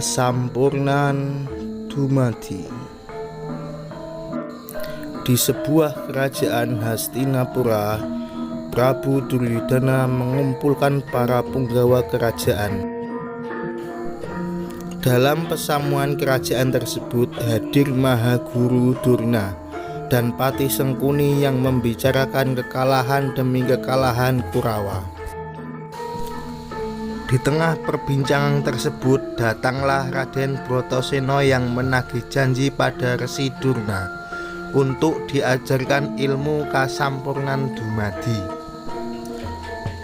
Kasampurnan dumadi. Di sebuah kerajaan Hastinapura, Prabu Duryodhana mengumpulkan para punggawa kerajaan. Dalam pesamuan kerajaan tersebut hadir Mahaguru Durna dan Patih Sengkuni yang membicarakan kekalahan demi kekalahan Kurawa. Di tengah perbincangan tersebut datanglah Raden Bratasena yang menagih janji pada Resi Durna untuk diajarkan ilmu Kasampurnan dumadi.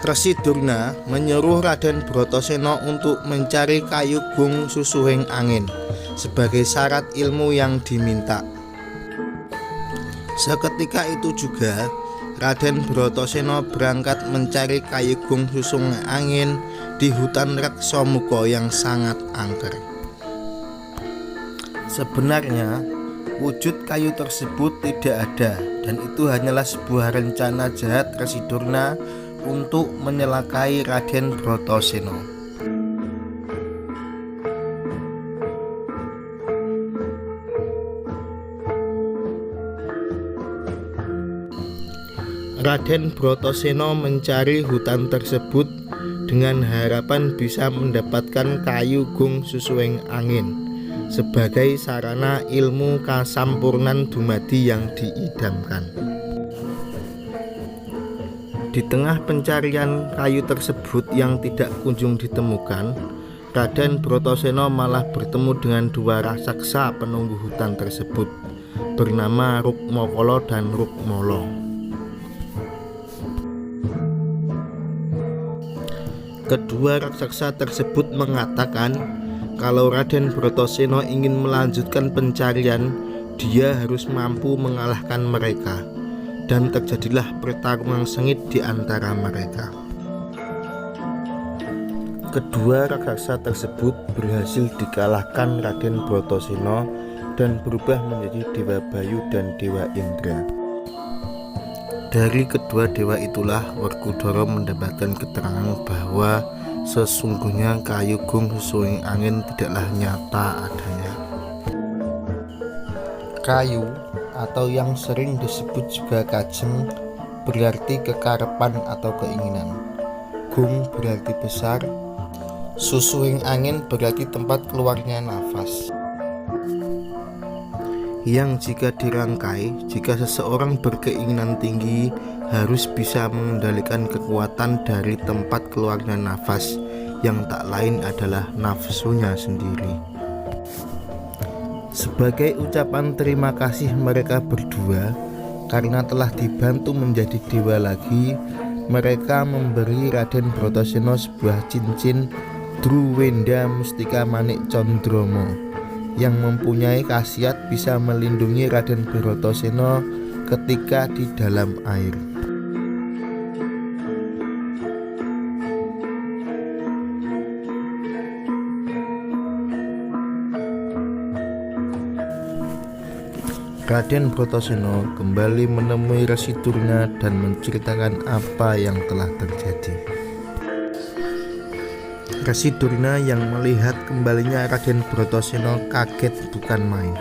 Resi Durna menyuruh Raden Bratasena untuk mencari kayu gung susuhing angin sebagai syarat ilmu yang diminta. Seketika itu juga Raden Bratasena berangkat mencari kayu gung susuhing angin di hutan Reksamuka yang sangat angker. Sebenarnya wujud kayu tersebut tidak ada, dan itu hanyalah sebuah rencana jahat Resi Durna untuk menyelakai Raden Bratasena. Raden Bratasena mencari hutan tersebut dengan harapan bisa mendapatkan kayu gung susuhing angin sebagai sarana ilmu Kasampurnan dumadi yang diidamkan. Di tengah pencarian kayu tersebut yang tidak kunjung ditemukan, Raden Bratasena malah bertemu dengan dua raksasa penunggu hutan tersebut bernama Rukmakala dan Rukmala. Kedua raksasa tersebut mengatakan kalau Raden Bratasena ingin melanjutkan pencarian, dia harus mampu mengalahkan mereka, dan terjadilah pertarungan sengit di antara mereka. Kedua raksasa tersebut berhasil dikalahkan Raden Bratasena dan berubah menjadi Dewa Bayu dan Dewa Indra. Dari kedua dewa itulah Werkudara mendapatkan keterangan bahwa sesungguhnya kayu gung susuhing angin tidaklah nyata adanya. Kayu atau yang sering disebut juga kajeng berarti kekarepan atau keinginan. Gung berarti besar, susuhing angin berarti tempat keluarnya nafas. Yang jika dirangkai, jika seseorang berkeinginan tinggi harus bisa mengendalikan kekuatan dari tempat keluarnya nafas yang tak lain adalah nafsunya sendiri. Sebagai ucapan terima kasih mereka berdua karena telah dibantu menjadi dewa lagi, mereka memberi Raden Bratasena sebuah cincin Druwenda Mustika Manik Condromo yang mempunyai khasiat bisa melindungi Raden Bratasena ketika di dalam air. Raden Bratasena kembali menemui Resi Durna dan menceritakan apa yang telah terjadi. Resi Durna yang melihat kembalinya Raden Bratasena kaget bukan main.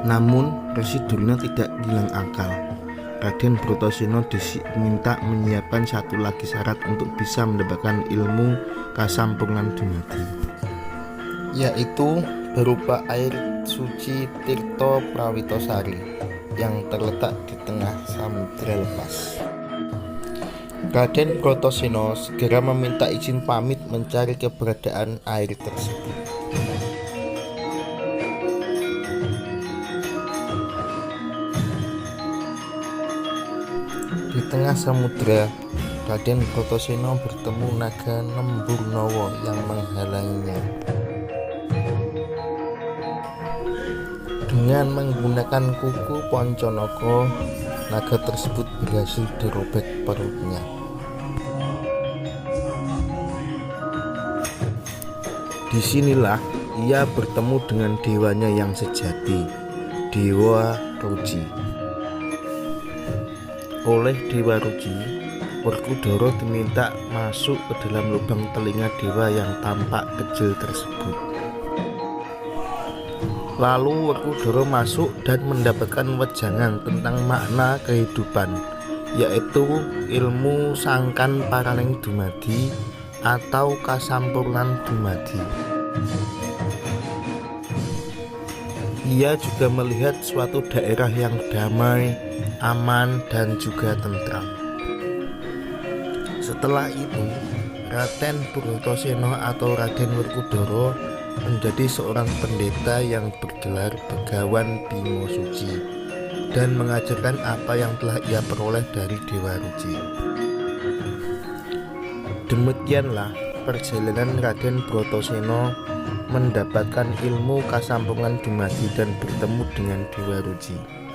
Namun Resi Durna tidak hilang akal. Raden Bratasena diminta menyiapkan satu lagi syarat untuk bisa mendapatkan ilmu Kasampurnan dumadi, yaitu berupa air suci Tirta Prawitasari yang terletak di tengah samudra lepas. Raden Bratasena segera meminta izin pamit mencari keberadaan air tersebut. Di tengah samudra, Raden Bratasena bertemu naga Nemburnawa yang menghalanginya. Dengan menggunakan kuku Pancanaka, naga tersebut berhasil dirobek perutnya. Disinilah ia bertemu dengan dewanya yang sejati, Dewa Ruci. Oleh Dewa Ruci, Werkudara diminta masuk ke dalam lubang telinga dewa yang tampak kecil tersebut. Lalu Werkudara masuk dan mendapatkan wejangan tentang makna kehidupan, yaitu ilmu sangkan paraning dumadi atau kasampurnan dumadi. Ia juga melihat suatu daerah yang damai, aman, dan juga tentram. Setelah itu, Raden Bratasena atau Raden Werkudara menjadi seorang pendeta yang bergelar Begawan Bima Suci dan mengajarkan apa yang telah ia peroleh dari Dewa Ruci. Demikianlah perjalanan Raden Bratasena mendapatkan ilmu kasampungan dumadi dan bertemu dengan Dewa Ruci.